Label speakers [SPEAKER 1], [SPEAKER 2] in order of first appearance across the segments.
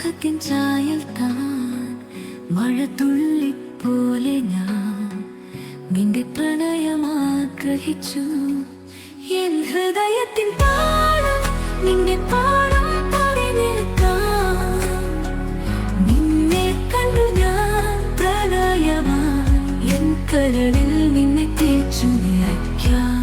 [SPEAKER 1] മേഘത്തിൻ ചായൽ താൻ മഴത്തുള്ളി പോലെ ഞാൻ നിന്റെ പ്രണയം ആഗ്രഹിച്ചു. എൻ ഹൃദയത്തിൻ താളം നിന്റെ പാടം പാടി നിൽക്കാം. നിന്നെ കണ്ടു ഞാൻ പ്രണയമായി എൻ കരളിൽ നിന്നെ തേച്ചു നിറയ്ക്കാം.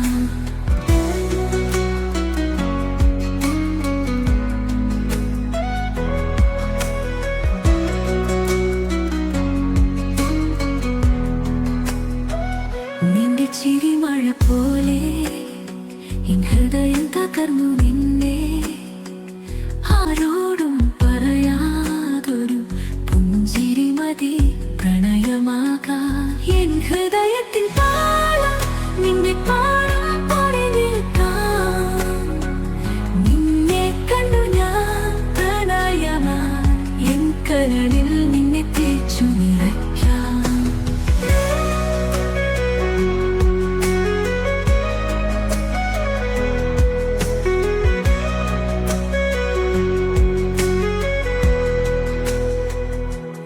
[SPEAKER 1] നിന്റെ ചിരിമഴ പോലെ എൻ ഹൃദയം തകർന്നു. നിന്നെ ആരോടും പറയാതൊരു പുഞ്ചിരി മതി പ്രണയമാകാൻ. എൻ ഹൃദയത്തിൻ താളം നിന്റെ പാടം പാടി നിൽക്കാം. നിന്നെ കണ്ടു ഞാൻ പ്രണയമായി എൻ കരളിൽ നിന്നെ തേച്ചു നിറയ്ക്കാം.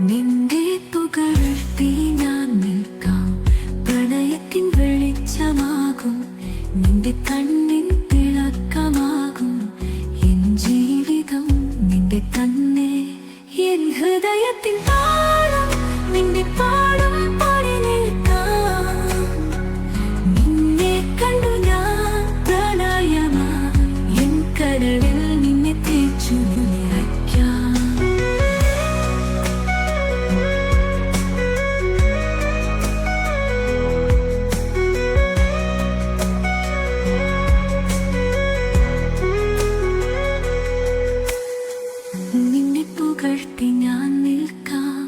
[SPEAKER 1] നിന്റെ പുകഴ്ത്തി ഞാൻ നിൽക്കാം. പ്രണയത്തിൻ വെളിച്ചമാകും നിന്റെ കണ്ണിൻ തിളക്കമാകും എൻ ജീവിതം നിന്റെ തന്നെ. എൻ ഹൃദയത്തിൻ താളം നിന്റെ പാടം പാടി നിൽക്കാം. നിന്നെ കണ്ടു ഞാൻ പ്രണയമായി എൻ കരളിൽ നിന്നെ തേച്ചു നിറയ്ക്കാം. നിന്നെ പുകഴ്ത്തി ഞാൻ നിൽക്കാം.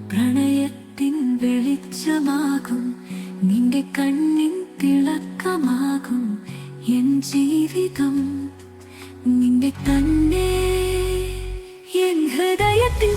[SPEAKER 1] പ്രണയത്തിൻ വെളിച്ചമാകും നിന്റെ കണ്ണിൻ തിളക്കമാകും എൻ ജീവിതം നിന്റെ തന്നെ. എൻ ഹൃദയത്തിൻ